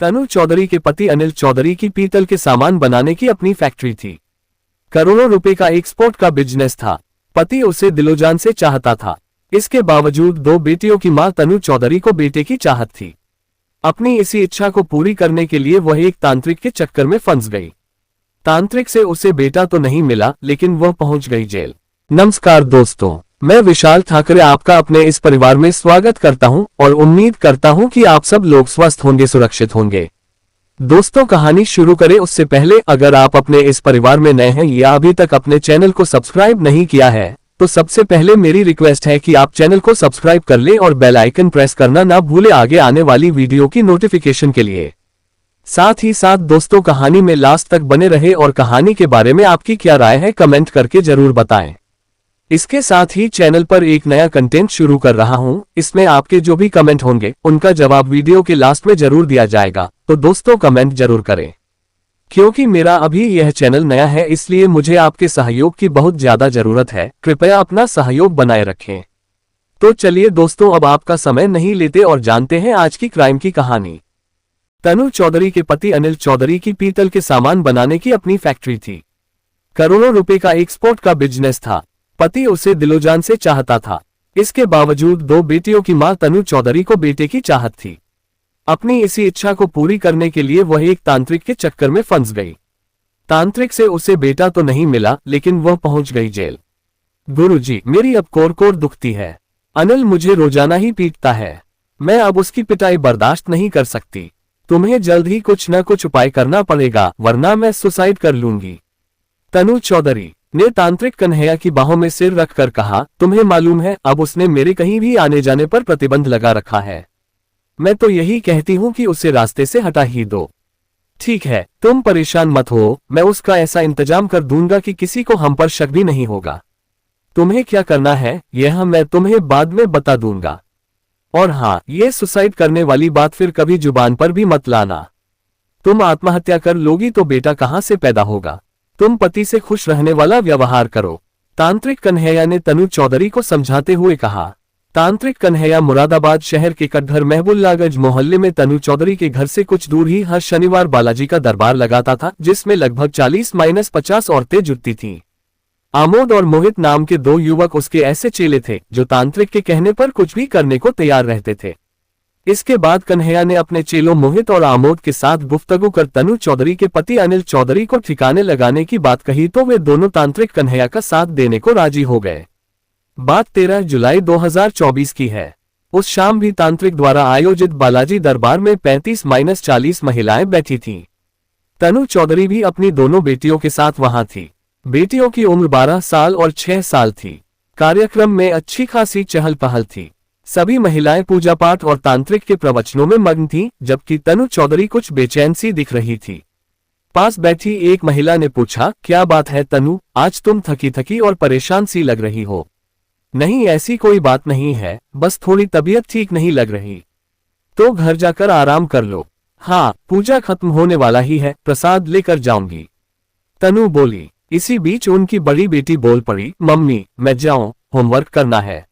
तनु चौधरी के पति अनिल चौधरी की पीतल के सामान बनाने की अपनी फैक्ट्री थी। करोड़ों रुपए का एक्सपोर्ट का बिजनेस था। पति उसे दिलोजान से चाहता था। इसके बावजूद दो बेटियों की मां तनु चौधरी को बेटे की चाहत थी। अपनी इसी इच्छा को पूरी करने के लिए वह एक तांत्रिक के चक्कर में फंस गई। तांत्रिक से उसे बेटा तो नहीं मिला, लेकिन वह पहुंच गई जेल। नमस्कार दोस्तों, मैं विशाल ठाकरे आपका अपने इस परिवार में स्वागत करता हूं और उम्मीद करता हूं कि आप सब लोग स्वस्थ होंगे, सुरक्षित होंगे। दोस्तों, कहानी शुरू करें उससे पहले अगर आप अपने इस परिवार में नए हैं या अभी तक अपने चैनल को सब्सक्राइब नहीं किया है तो सबसे पहले मेरी रिक्वेस्ट है कि आप चैनल को सब्सक्राइब कर लें और बेल आइकन प्रेस करना ना भूलें आगे आने वाली वीडियो की नोटिफिकेशन के लिए। साथ ही साथ दोस्तों, कहानी में लास्ट तक बने रहे और कहानी के बारे में आपकी क्या राय है कमेंट करके जरूर बताएं। इसके साथ ही चैनल पर एक नया कंटेंट शुरू कर रहा हूं, इसमें आपके जो भी कमेंट होंगे उनका जवाब वीडियो के लास्ट में जरूर दिया जाएगा, तो दोस्तों कमेंट जरूर करें। क्योंकि मेरा अभी यह चैनल नया है इसलिए मुझे आपके सहयोग की बहुत ज्यादा जरूरत है। कृपया अपना सहयोग बनाए रखें। तो चलिए दोस्तों, अब आपका समय नहीं लेते और जानते हैं आज की क्राइम की कहानी। तनु चौधरी के पति अनिल चौधरी की पीतल के सामान बनाने की अपनी फैक्ट्री थी। करोड़ों रुपए का एक्सपोर्ट का बिजनेस था। पति उसे दिलोजान से चाहता था। इसके बावजूद दो बेटियों की मां तनु चौधरी को बेटे की चाहत थी। अपनी इसी इच्छा को पूरी करने के लिए वह एक तांत्रिक के चक्कर में फंस गई। तांत्रिक से उसे बेटा तो नहीं मिला, लेकिन वह पहुंच गई जेल। गुरुजी, मेरी अब कोर दुखती है। अनिल मुझे रोजाना ही पीटता है। मैं अब उसकी पिटाई बर्दाश्त नहीं कर सकती। तुम्हें जल्द ही कुछ न कुछ उपाय करना पड़ेगा, वरना मैं सुसाइड कर लूंगी। तनु चौधरी ने तांत्रिक कन्हैया की बाहों में सिर रखकर कहा, तुम्हें मालूम है अब उसने मेरे कहीं भी आने जाने पर प्रतिबंध लगा रखा है। मैं तो यही कहती हूँ कि उसे रास्ते से हटा ही दो। ठीक है, तुम परेशान मत हो, मैं उसका ऐसा इंतजाम कर दूंगा कि किसी को हम पर शक भी नहीं होगा। तुम्हें क्या करना है यह मैं तुम्हें बाद में बता दूंगा। और हाँ, ये सुसाइड करने वाली बात फिर कभी जुबान पर भी मत लाना। तुम आत्महत्या कर लोगी तो बेटा कहाँ से पैदा होगा। तुम पति से खुश रहने वाला व्यवहार करो। तांत्रिक कन्हैया ने तनु चौधरी को समझाते हुए कहा। तांत्रिक कन्हैया मुरादाबाद शहर के कटघर महबुल्लागंज मोहल्ले में तनु चौधरी के घर से कुछ दूर ही हर शनिवार बालाजी का दरबार लगाता था, जिसमें लगभग 40-50 औरतें जुटती थीं। आमोद और मोहित नाम के दो युवक उसके ऐसे चेले थे जो तांत्रिक के कहने पर कुछ भी करने को तैयार रहते थे। इसके बाद कन्हैया ने अपने चेलों मोहित और आमोद के साथ गुफ्तगू कर तनु चौधरी के पति अनिल चौधरी को ठिकाने लगाने की बात कही तो वे दोनों तांत्रिक कन्हैया का साथ देने को राजी हो गए। बात 13 जुलाई 2024 की है। उस शाम भी तांत्रिक द्वारा आयोजित बालाजी दरबार में 35-40 महिलाएं बैठी थीं। तनु चौधरी भी अपनी दोनों बेटियों के साथ वहां थी। बेटियों की उम्र 12 साल और 6 साल थी। कार्यक्रम में अच्छी खासी चहल पहल थी। सभी महिलाएं पूजा पाठ और तांत्रिक के प्रवचनों में मग्न थीं, जबकि तनु चौधरी कुछ बेचैन सी दिख रही थी। पास बैठी एक महिला ने पूछा, क्या बात है तनु, आज तुम थकी थकी और परेशान सी लग रही हो। नहीं, ऐसी कोई बात नहीं है, बस थोड़ी तबीयत ठीक नहीं लग रही। तो घर जाकर आराम कर लो। हाँ, पूजा खत्म होने वाला ही है, प्रसाद लेकर जाऊंगी, तनु बोली। इसी बीच उनकी बड़ी बेटी बोल पड़ी, मम्मी मैं जाऊं, होमवर्क करना है।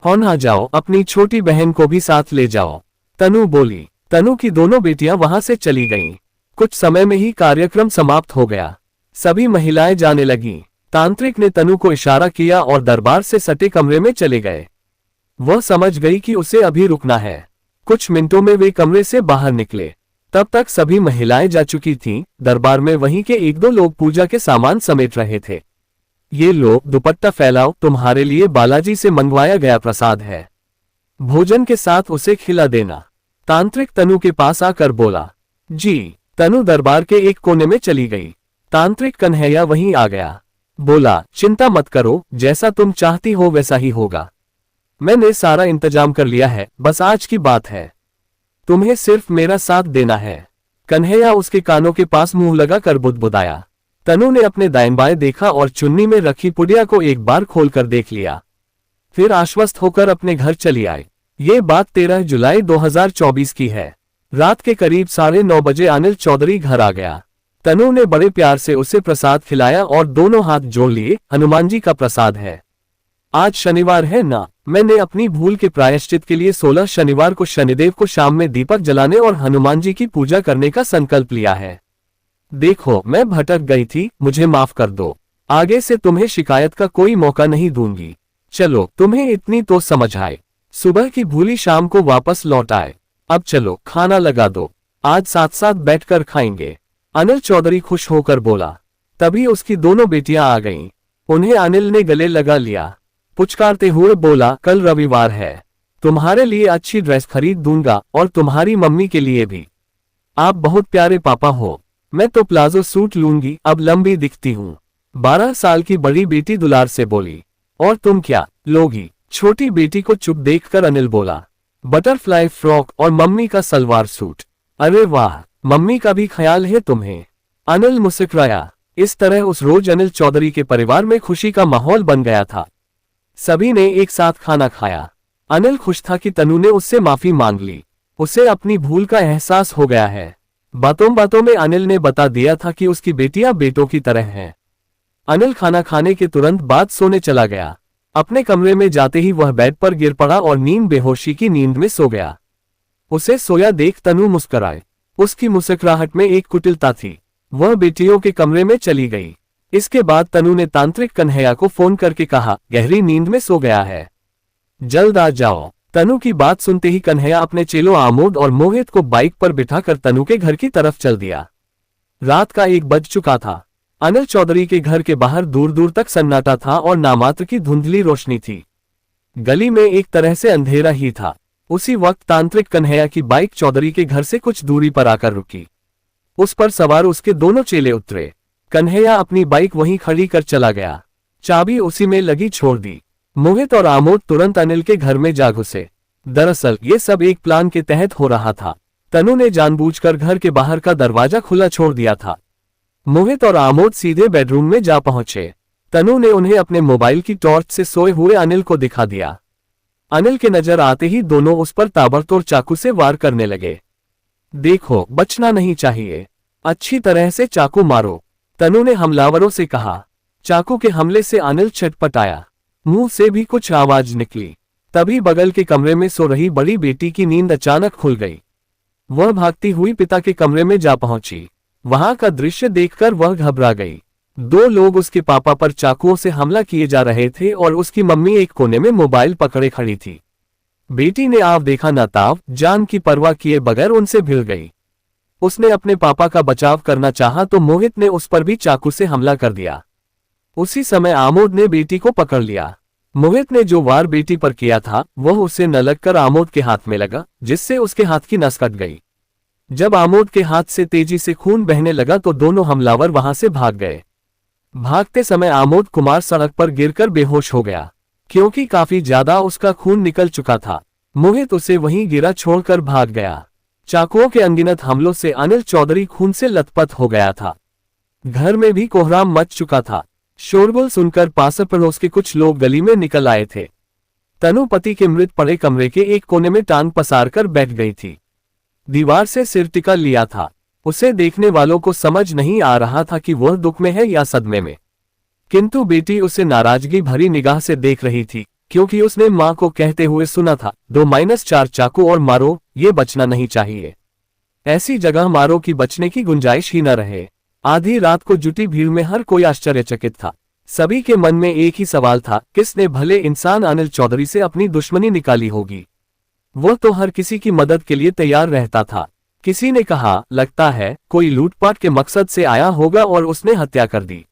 ना जाओ, अपनी छोटी बहन को भी साथ ले जाओ, तनु बोली। तनु की दोनों बेटियां वहां से चली गईं। कुछ समय में ही कार्यक्रम समाप्त हो गया। सभी महिलाएं जाने लगीं। तांत्रिक ने तनु को इशारा किया और दरबार से सटे कमरे में चले गए। वह समझ गई कि उसे अभी रुकना है। कुछ मिनटों में वे कमरे से बाहर निकले। तब तक सभी महिलाएं जा चुकी थीं। दरबार में वहीं के एक दो लोग पूजा के सामान समेट रहे थे। ये लो, दुपट्टा फैलाओ, तुम्हारे लिए बालाजी से मंगवाया गया प्रसाद है। भोजन के साथ उसे खिला देना। तांत्रिक तनु के पास आकर बोला। जी। तनु दरबार के एक कोने में चली गई। तांत्रिक कन्हैया वहीं आ गया। बोला, चिंता मत करो, जैसा तुम चाहती हो वैसा ही होगा। मैंने सारा इंतजाम कर लिया है, बस आज की बात है। तुम्हें सिर्फ मेरा साथ देना है। कन्हैया उसके कानों के पास मुंह लगाकर बुदबुदाया। तनु ने अपने दाएं बाएं देखा और चुन्नी में रखी पुड़िया को एक बार खोलकर देख लिया। फिर आश्वस्त होकर अपने घर चली आई। ये बात 13 जुलाई 2024 की है। रात के करीब 9:30 बजे अनिल चौधरी घर आ गया। तनु ने बड़े प्यार से उसे प्रसाद खिलाया और दोनों हाथ जोड़ लिए। हनुमान जी का प्रसाद है, आज शनिवार है ना, मैंने अपनी भूल के प्रायश्चित के लिए 16 शनिवार को शनिदेव को शाम में दीपक जलाने और हनुमान जी की पूजा करने का संकल्प लिया है। देखो, मैं भटक गई थी, मुझे माफ कर दो। आगे से तुम्हें शिकायत का कोई मौका नहीं दूंगी। चलो, तुम्हें इतनी तो समझ आए। सुबह की भूली शाम को वापस लौट आए। अब चलो, खाना लगा दो, आज साथ साथ बैठकर खाएंगे। अनिल चौधरी खुश होकर बोला। तभी उसकी दोनों बेटियां आ गईं। उन्हें अनिल ने गले लगा लिया। पुचकारते हुए बोला, कल रविवार है, तुम्हारे लिए अच्छी ड्रेस खरीद दूंगा और तुम्हारी मम्मी के लिए भी। आप बहुत प्यारे पापा हो। मैं तो प्लाजो सूट लूंगी, अब लंबी दिखती हूँ। 12 साल की बड़ी बेटी दुलार से बोली। और तुम क्या लोगी? छोटी बेटी को चुप देखकर अनिल बोला। बटरफ्लाई फ्रॉक और मम्मी का सलवार सूट। अरे वाह, मम्मी का भी ख्याल है तुम्हें। अनिल मुस्कुराया। इस तरह उस रोज अनिल चौधरी के परिवार में खुशी का माहौल बन गया था। सभी ने एक साथ खाना खाया। अनिल खुश था कि तनु ने उससे माफी मांग ली। उसे अपनी भूल का एहसास हो गया है। बातों बातों में अनिल ने बता दिया था कि उसकी बेटियां बेटों की तरह हैं। अनिल खाना खाने के तुरंत बाद सोने चला गया। अपने कमरे में जाते ही वह बेड पर गिर पड़ा और नींद बेहोशी की नींद में सो गया। उसे सोया देख तनु मुस्कुराए। उसकी मुस्कुराहट में एक कुटिलता थी। वह बेटियों के कमरे में चली गई। इसके बाद तनु ने तांत्रिक कन्हैया को फोन करके कहा, गहरी नींद में सो गया है, जल्द आ जाओ। तनु की बात सुनते ही कन्हैया अपने चेलों आमोद और मोहित को बाइक पर बिठाकर तनु के घर की तरफ चल दिया। रात का 1 बज चुका था। अनिल चौधरी के घर के बाहर दूर दूर तक सन्नाटा था और नामात्र की धुंधली रोशनी थी। गली में एक तरह से अंधेरा ही था। उसी वक्त तांत्रिक कन्हैया की बाइक चौधरी के घर से कुछ दूरी पर आकर रुकी। उस पर सवार उसके दोनों चेले उतरे। कन्हैया अपनी बाइक वहीं खड़ी कर चला गया। चाबी उसी में लगी छोड़ दी। मोहित और आमोद तुरंत अनिल के घर में जा घुसे। दरअसल ये सब एक प्लान के तहत हो रहा था। तनु ने जानबूझकर घर के बाहर का दरवाजा खुला छोड़ दिया था। मोहित और आमोद सीधे बेडरूम में जा पहुंचे। तनु ने उन्हें अपने मोबाइल की टॉर्च से सोए हुए अनिल को दिखा दिया। अनिल के नजर आते ही दोनों उस पर ताबड़तोड़ चाकू से वार करने लगे। देखो, बचना नहीं चाहिए, अच्छी तरह से चाकू मारो, तनु ने हमलावरों से कहा। चाकू के हमले से अनिल छटपटाया। मुंह से भी कुछ आवाज निकली। तभी बगल के कमरे में सो रही बड़ी बेटी की नींद अचानक खुल गई। वह भागती हुई पिता के कमरे में जा पहुंची। वहां का दृश्य देखकर वह घबरा गई। 2 लोग उसके पापा पर चाकुओं से हमला किए जा रहे थे और उसकी मम्मी एक कोने में मोबाइल पकड़े खड़ी थी। बेटी ने आव देखा न ताव, जान की परवाह किए बगैर उनसे भिड़ गई। उसने अपने पापा का बचाव करना चाहा तो मोहित ने उस पर भी चाकू से हमला कर दिया। उसी समय आमोद ने बेटी को पकड़ लिया। मोहित ने जो वार बेटी पर किया था वह उसे न लगकर आमोद के हाथ में लगा, जिससे उसके हाथ की नस कट गई। जब आमोद के हाथ से तेजी से खून बहने लगा तो दोनों हमलावर वहां से भाग गए। भागते समय आमोद कुमार सड़क पर गिरकर बेहोश हो गया, क्योंकि काफी ज्यादा उसका खून निकल चुका था। मोहित उसे वहीं गिरा छोड़कर भाग गया। चाकुओं के अनगिनत हमलों से अनिल चौधरी खून से लथपथ हो गया था। घर में भी कोहराम मच चुका था। शोरगुल सुनकर पास पड़ोस के कुछ लोग गली में निकल आए थे। तनु पति के मृत पड़े कमरे के एक कोने में टांग पसार कर बैठ गई थी। दीवार से सिर टिका लिया था। उसे देखने वालों को समझ नहीं आ रहा था कि वह दुख में है या सदमे में। किंतु बेटी उसे नाराजगी भरी निगाह से देख रही थी, क्योंकि उसने मां को कहते हुए सुना था, 2-4 चाकू और मारो, ये बचना नहीं चाहिए। ऐसी जगह मारो कि बचने की गुंजाइश ही न रहे। आधी रात को जुटी भीड़ में हर कोई आश्चर्यचकित था। सभी के मन में एक ही सवाल था, किसने भले इंसान अनिल चौधरी से अपनी दुश्मनी निकाली होगी। वह तो हर किसी की मदद के लिए तैयार रहता था। किसी ने कहा, लगता है कोई लूटपाट के मकसद से आया होगा और उसने हत्या कर दी।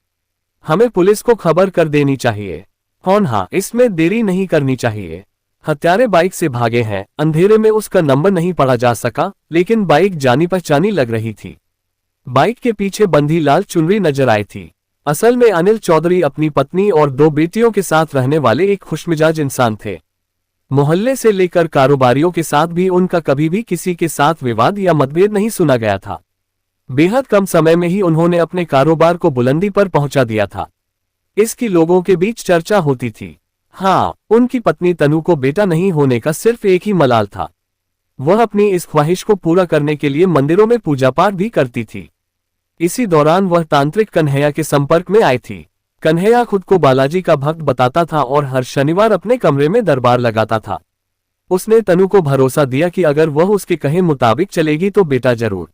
हमें पुलिस को खबर कर देनी चाहिए। हाँ, इसमें देरी नहीं करनी चाहिए। हत्यारे बाइक से भागे हैं। अंधेरे में उसका नंबर नहीं पढ़ा जा सका, लेकिन बाइक जानी पहचानी लग रही थी। बाइक के पीछे बंधी लाल चुनरी नजर आई थी। असल में अनिल चौधरी अपनी पत्नी और 2 बेटियों के साथ रहने वाले एक खुशमिजाज इंसान थे। मोहल्ले से लेकर कारोबारियों के साथ भी उनका कभी भी किसी के साथ विवाद या मतभेद नहीं सुना गया था। बेहद कम समय में ही उन्होंने अपने कारोबार को बुलंदी पर पहुंचा दिया था। इसकी लोगों के बीच चर्चा होती थी। हाँ, उनकी पत्नी तनु को बेटा नहीं होने का सिर्फ एक ही मलाल था। वह अपनी इस ख्वाहिश को पूरा करने के लिए मंदिरों में पूजा पाठ भी करती थी। इसी दौरान वह तांत्रिक कन्हैया के संपर्क में आई थी। कन्हैया खुद को बालाजी का भक्त बताता था और हर शनिवार अपने कमरे में दरबार लगाता था। उसने तनु को भरोसा दिया कि अगर वह उसके कहे मुताबिक चलेगी तो बेटा जरूर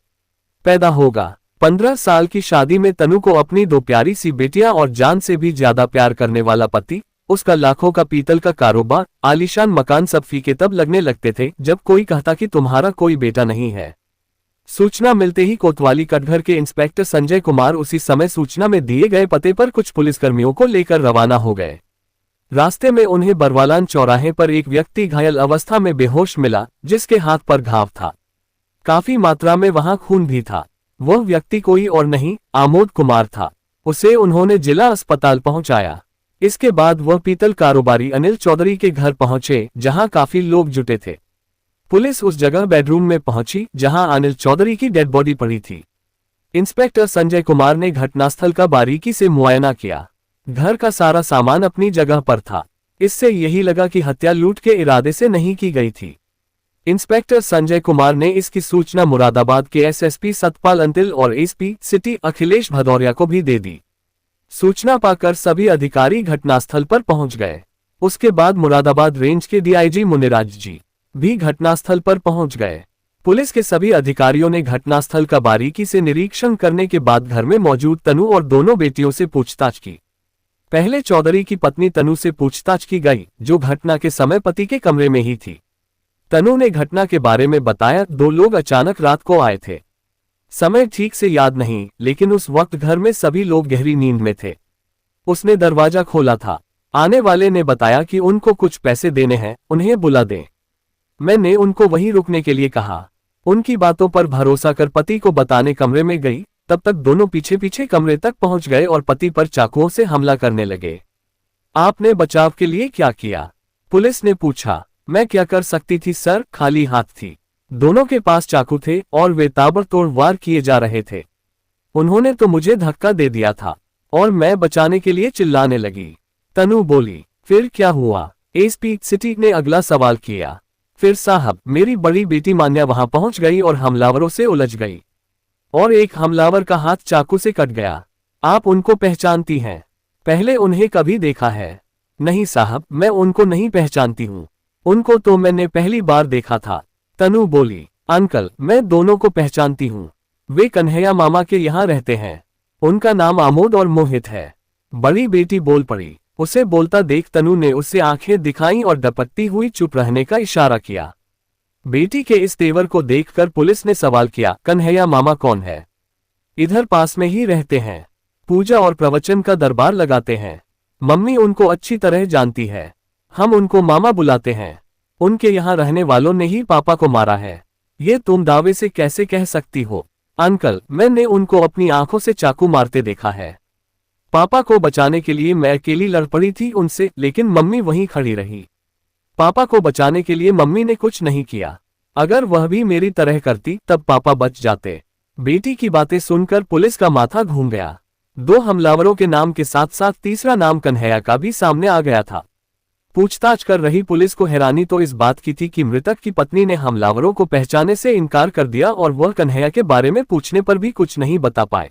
पैदा होगा। 15 साल की शादी में तनु को अपनी 2 प्यारी सी बेटियां और जान से भी ज्यादा प्यार करने वाला पति, उसका लाखों का पीतल का कारोबार, आलीशान मकान सब फीके तब लगने लगते थे जब कोई कहता कि तुम्हारा कोई बेटा नहीं है। सूचना मिलते ही कोतवाली कटघर के इंस्पेक्टर संजय कुमार उसी समय सूचना में दिए गए पते पर कुछ पुलिसकर्मियों को लेकर रवाना हो गए। रास्ते में उन्हें बरवालान चौराहे पर एक व्यक्ति घायल अवस्था में बेहोश मिला, जिसके हाथ पर घाव था। काफी मात्रा में वहां खून भी था। वह व्यक्ति कोई और नहीं, आमोद कुमार था। उसे उन्होंने जिला अस्पताल पहुंचाया। इसके बाद वह पीतल कारोबारी अनिल चौधरी के घर पहुंचे, जहां काफी लोग जुटे थे। पुलिस उस जगह बेडरूम में पहुंची जहां अनिल चौधरी की डेड बॉडी पड़ी थी। इंस्पेक्टर संजय कुमार ने घटनास्थल का बारीकी से मुआयना किया। घर का सारा सामान अपनी जगह पर था। इससे यही लगा कि हत्या लूट के इरादे से नहीं की गई थी। इंस्पेक्टर संजय कुमार ने इसकी सूचना मुरादाबाद के एसएसपी सतपाल अंतिल और एसपी सिटी अखिलेश भदौरिया को भी दे दी। सूचना पाकर सभी अधिकारी घटनास्थल पर पहुंच गए। उसके बाद मुरादाबाद रेंज के डीआईजी मुनिराज जी भी घटनास्थल पर पहुंच गए। पुलिस के सभी अधिकारियों ने घटनास्थल का बारीकी से निरीक्षण करने के बाद घर में मौजूद तनु और दोनों बेटियों से पूछताछ की। पहले चौधरी की पत्नी तनु से पूछताछ की गई, जो घटना के समय पति के कमरे में ही थी। तनु ने घटना के बारे में बताया, 2 लोग अचानक रात को आए थे। समय ठीक से याद नहीं, लेकिन उस वक्त घर में सभी लोग गहरी नींद में थे। उसने दरवाजा खोला था। आने वाले ने बताया कि उनको कुछ पैसे देने हैं, उन्हें बुला दें। मैंने उनको वहीं रुकने के लिए कहा। उनकी बातों पर भरोसा कर पति को बताने कमरे में गई। तब तक दोनों पीछे पीछे कमरे तक पहुंच गए और पति पर चाकुओं से हमला करने लगे। आपने बचाव के लिए क्या किया? पुलिस ने पूछा। मैं क्या कर सकती थी सर, खाली हाथ थी। दोनों के पास चाकू थे और वे ताबड़तोड़ वार किए जा रहे थे। उन्होंने तो मुझे धक्का दे दिया था और मैं बचाने के लिए चिल्लाने लगी। तनु बोली। फिर क्या हुआ? एसपी सिटी ने अगला सवाल किया। फिर साहब, मेरी बड़ी बेटी मान्या वहां पहुंच गई और हमलावरों से उलझ गई और एक हमलावर का हाथ चाकू से कट गया। आप उनको पहचानती हैं? पहले उन्हें कभी देखा है? नहीं साहब, मैं उनको नहीं पहचानती हूँ। उनको तो मैंने पहली बार देखा था। तनु बोली। अंकल, मैं दोनों को पहचानती हूँ। वे कन्हैया मामा के यहाँ रहते हैं। उनका नाम आमोद और मोहित है। बड़ी बेटी बोल पड़ी। उसे बोलता देख तनु ने उससे आंखें दिखाई और डपकती हुई चुप रहने का इशारा किया। बेटी के इस तेवर को देखकर पुलिस ने सवाल किया, कन्हैया मामा कौन है? इधर पास में ही रहते हैं। पूजा और प्रवचन का दरबार लगाते हैं। मम्मी उनको अच्छी तरह जानती है। हम उनको मामा बुलाते हैं। उनके यहाँ रहने वालों ने ही पापा को मारा है। ये तुम दावे से कैसे कह सकती हो? अंकल, मैंने उनको अपनी आंखों से चाकू मारते देखा है। पापा को बचाने के लिए मैं अकेली लड़ पड़ी थी उनसे, लेकिन मम्मी वहीं खड़ी रही। पापा को बचाने के लिए मम्मी ने कुछ नहीं किया। अगर वह भी मेरी तरह करती तब पापा बच जाते। बेटी की बातें सुनकर पुलिस का माथा घूम गया। 2 हमलावरों के नाम के साथ साथ तीसरा नाम कन्हैया का भी सामने आ गया था। पूछताछ कर रही पुलिस को हैरानी तो इस बात की थी कि मृतक की पत्नी ने हमलावरों को पहचाने से इनकार कर दिया और वह कन्हैया के बारे में पूछने पर भी कुछ नहीं बता पाए।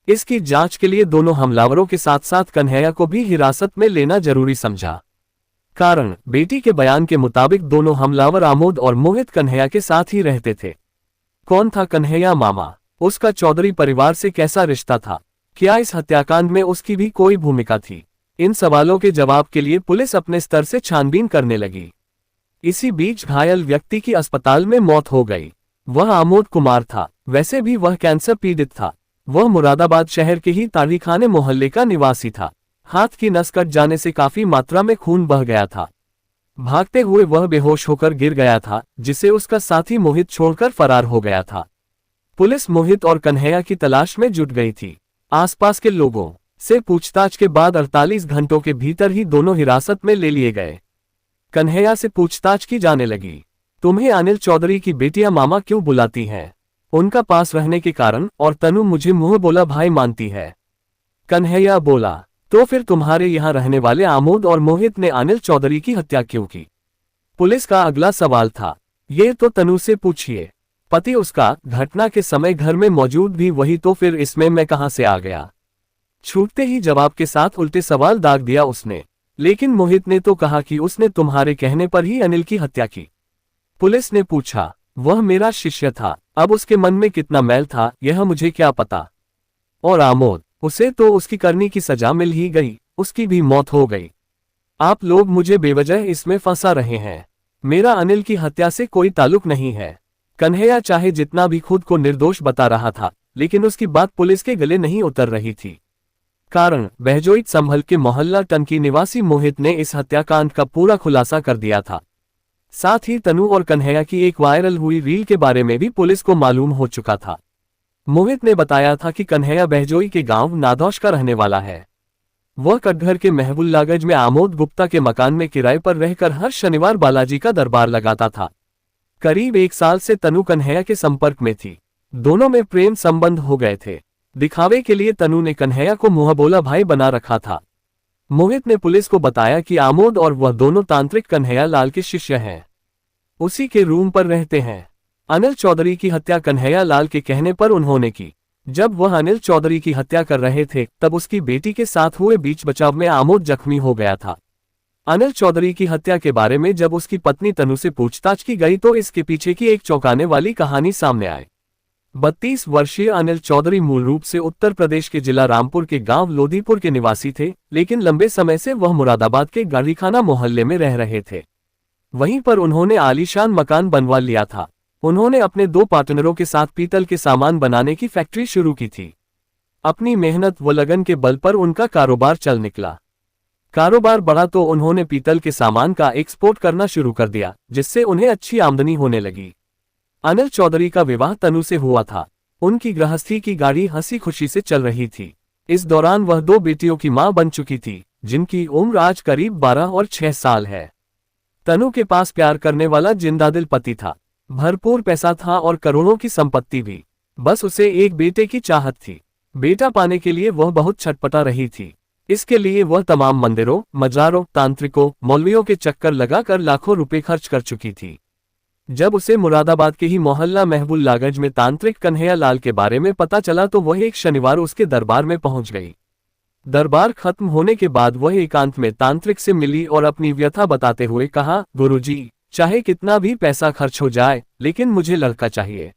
इसकी जांच के लिए दोनों हमलावरों के साथ साथ कन्हैया को भी हिरासत में लेना जरूरी समझा। कारण, बेटी के बयान के मुताबिक दोनों हमलावर आमोद और मोहित कन्हैया के साथ ही रहते थे। कौन था कन्हैया मामा? उसका चौधरी परिवार से कैसा रिश्ता था? क्या इस हत्याकांड में उसकी भी कोई भूमिका थी? इन सवालों के जवाब के लिए पुलिस अपने स्तर से छानबीन करने लगी। इसी बीच घायल व्यक्ति की अस्पताल में मौत हो गई। वह आमोद कुमार था। वैसे भी वह कैंसर पीड़ित था। वह मुरादाबाद शहर के ही तारीखाने मोहल्ले का निवासी था। हाथ की नस कट जाने से काफी मात्रा में खून बह गया था। भागते हुए वह बेहोश होकर गिर गया था, जिसे उसका साथी मोहित छोड़कर फरार हो गया था। पुलिस मोहित और कन्हैया की तलाश में जुट गई थी। आसपास के लोगों से पूछताछ के बाद 48 घंटों के भीतर ही दोनों हिरासत में ले लिए गए। कन्हैया से पूछताछ की जाने लगी। तुम्हें अनिल चौधरी की बेटियां मामा क्यों बुलाती हैं? उनका पास रहने के कारण, और तनु मुझे मुंह बोला भाई मानती है। कन्हैया बोला। तो फिर तुम्हारे यहाँ रहने वाले आमोद और मोहित ने अनिल चौधरी की हत्या क्यों की? पुलिस का अगला सवाल था। ये तो तनु से पूछिए। पति उसका घटना के समय घर में मौजूद भी वही, तो फिर इसमें मैं कहां से आ गया? छूटते ही जवाब के साथ उल्टे सवाल दाग दिया उसने। लेकिन मोहित ने तो कहा कि उसने तुम्हारे कहने पर ही अनिल की हत्या की। पुलिस ने पूछा, वह मेरा शिष्य था, अब उसके मन में कितना मैल था यह मुझे क्या पता। और आमोद, उसे तो उसकी करनी की सजा मिल ही गई, उसकी भी मौत हो गई। आप लोग मुझे बेवजह इसमें फंसा रहे हैं। मेरा अनिल की हत्या से कोई ताल्लुक नहीं है। कन्हैया चाहे जितना भी खुद को निर्दोष बता रहा था, लेकिन उसकी बात पुलिस के गले नहीं उतर रही थी। कारण बहजोईत संभल के मोहल्ला टंकी निवासी मोहित ने इस हत्याकांड का पूरा खुलासा कर दिया था। साथ ही तनु और कन्हैया की एक वायरल हुई रील के बारे में भी पुलिस को मालूम हो चुका था। मोहित ने बताया था कि कन्हैया बहजोई के गांव नादौश का रहने वाला है। वह कटघर के महबुल्लागंज में आमोद गुप्ता के मकान में किराए पर रहकर हर शनिवार बालाजी का दरबार लगाता था। करीब 1 साल से तनु कन्हैया के संपर्क में थी। दोनों में प्रेम संबंध हो गए थे। दिखावे के लिए तनु ने कन्हैया को मुंहबोला भाई बना रखा था। मोहित ने पुलिस को बताया कि आमोद और वह दोनों तांत्रिक कन्हैया लाल के शिष्य हैं। उसी के रूम पर रहते हैं। अनिल चौधरी की हत्या कन्हैया लाल के कहने पर उन्होंने की। जब वह अनिल चौधरी की हत्या कर रहे थे तब उसकी बेटी के साथ हुए बीच बचाव में आमोद जख्मी हो गया था। अनिल चौधरी की हत्या के बारे में जब उसकी पत्नी तनु से पूछताछ की गई तो इसके पीछे की एक चौंकाने वाली कहानी सामने आई। 32 वर्षीय अनिल चौधरी मूल रूप से उत्तर प्रदेश के जिला रामपुर के गांव लोधीपुर के निवासी थे, लेकिन लंबे समय से वह मुरादाबाद के गाड़ीखाना मोहल्ले में रह रहे थे। वहीं पर उन्होंने आलीशान मकान बनवा लिया था। उन्होंने अपने 2 पार्टनरों के साथ पीतल के सामान बनाने की फैक्ट्री शुरू की थी। अपनी मेहनत व लगन के बल पर उनका कारोबार चल निकला। कारोबार बढ़ा तो उन्होंने पीतल के सामान का एक्सपोर्ट करना शुरू कर दिया, जिससे उन्हें अच्छी आमदनी होने लगी। अनिल चौधरी का विवाह तनु से हुआ था। उनकी गृहस्थी की गाड़ी हंसी खुशी से चल रही थी। इस दौरान वह 2 बेटियों की मां बन चुकी थी, जिनकी उम्र आज करीब 12 और 6 साल है। तनु के पास प्यार करने वाला जिंदादिल पति था। भरपूर पैसा था और करोड़ों की संपत्ति भी। बस उसे एक बेटे की चाहत थी। बेटा पाने के लिए वह बहुत छटपटा रही थी। इसके लिए वह तमाम मंदिरों, मजारों, तांत्रिकों, मौलवियों के चक्कर लगाकर लाखों रुपए खर्च कर चुकी थी। जब उसे मुरादाबाद के ही मोहल्ला महबुल्लागंज में तांत्रिक कन्हैया लाल के बारे में पता चला तो वह एक शनिवार उसके दरबार में पहुंच गई। दरबार खत्म होने के बाद वह एकांत में तांत्रिक से मिली और अपनी व्यथा बताते हुए कहा, गुरुजी, चाहे कितना भी पैसा खर्च हो जाए, लेकिन मुझे लड़का चाहिए।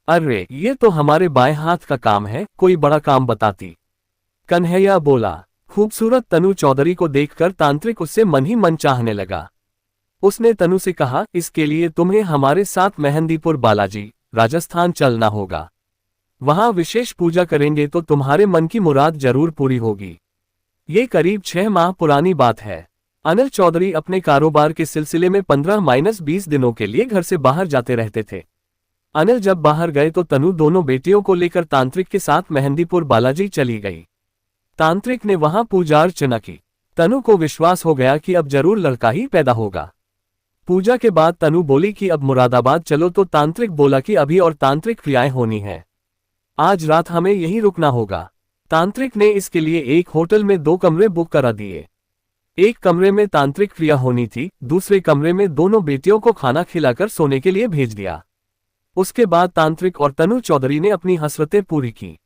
अरे ये तो हमारे बाएं हाथ का काम है, कोई बड़ा काम बताती। कन्हैया बोला। खूबसूरत तनु चौधरी को देखकर तांत्रिक उससे मन ही मन चाहने लगा। उसने तनु से कहा, इसके लिए तुम्हें हमारे साथ मेहंदीपुर बालाजी, राजस्थान चलना होगा। वहां विशेष पूजा करेंगे तो तुम्हारे मन की मुराद जरूर पूरी होगी। ये करीब 6 माह पुरानी बात है। अनिल चौधरी अपने कारोबार के सिलसिले में 15-20 दिनों के लिए घर से बाहर जाते रहते थे। अनिल जब बाहर गए तो तनु दोनों बेटियों को लेकर तांत्रिक के साथ मेहंदीपुर बालाजी चली गई। तांत्रिक ने वहां पूजा अर्चना की। तनु को विश्वास हो गया कि अब जरूर लड़का ही पैदा होगा। पूजा के बाद तनु बोली कि अब मुरादाबाद चलो तो तांत्रिक बोला कि अभी और तांत्रिक क्रियाएं होनी है, आज रात हमें यहीं रुकना होगा। तांत्रिक ने इसके लिए एक होटल में 2 कमरे बुक करा दिए। एक कमरे में तांत्रिक क्रिया होनी थी, दूसरे कमरे में दोनों बेटियों को खाना खिलाकर सोने के लिए भेज दिया। उसके बाद तांत्रिक और तनु चौधरी ने अपनी हसरतें पूरी की।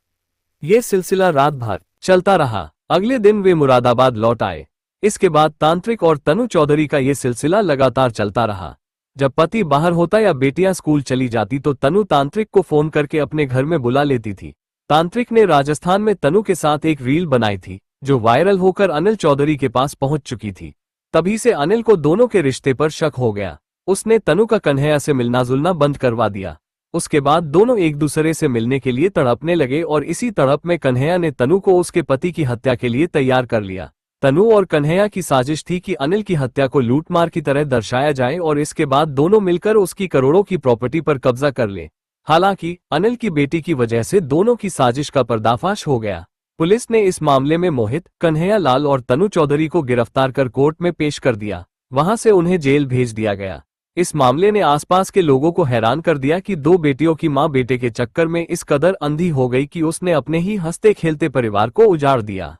ये सिलसिला रात भर चलता रहा। अगले दिन वे मुरादाबाद लौट आए। इसके बाद तांत्रिक और तनु चौधरी का ये सिलसिला लगातार चलता रहा। जब पति बाहर होता या बेटियां स्कूल चली जाती तो तनु तांत्रिक को फोन करके अपने घर में बुला लेती थी। तांत्रिक ने राजस्थान में तनु के साथ एक रील बनाई थी, जो वायरल होकर अनिल चौधरी के पास पहुंच चुकी थी। तभी से अनिल को दोनों के रिश्ते पर शक हो गया। उसने तनु का कन्हैया से मिलना जुलना बंद करवा दिया। उसके बाद दोनों एक दूसरे से मिलने के लिए तड़पने लगे और इसी तड़प में कन्हैया ने तनु को उसके पति की हत्या के लिए तैयार कर लिया। तनु और कन्हैया की साजिश थी कि अनिल की हत्या को लूटमार की तरह दर्शाया जाए और इसके बाद दोनों मिलकर उसकी करोड़ों की प्रॉपर्टी पर कब्जा कर ले। हालांकि अनिल की बेटी की वजह से दोनों की साजिश का पर्दाफाश हो गया। पुलिस ने इस मामले में मोहित, कन्हैया लाल और तनु चौधरी को गिरफ्तार कर कोर्ट में पेश कर दिया। वहां से उन्हें जेल भेज दिया गया। इस मामले ने आसपास के लोगों को हैरान कर दिया कि 2 बेटियों की मां बेटे के चक्कर में इस कदर अंधी हो गई कि उसने अपने ही हंसते खेलते परिवार को उजाड़ दिया।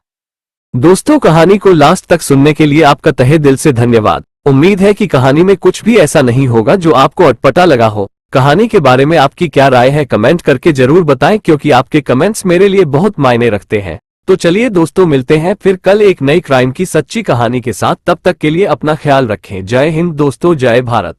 दोस्तों, कहानी को लास्ट तक सुनने के लिए आपका तहे दिल से धन्यवाद। उम्मीद है कि कहानी में कुछ भी ऐसा नहीं होगा जो आपको अटपटा लगा हो। कहानी के बारे में आपकी क्या राय है कमेंट करके जरूर बताएं, क्योंकि आपके कमेंट्स मेरे लिए बहुत मायने रखते हैं। तो चलिए दोस्तों, मिलते हैं फिर कल एक नई क्राइम की सच्ची कहानी के साथ। तब तक के लिए अपना ख्याल रखें। जय हिंद दोस्तों, जय भारत।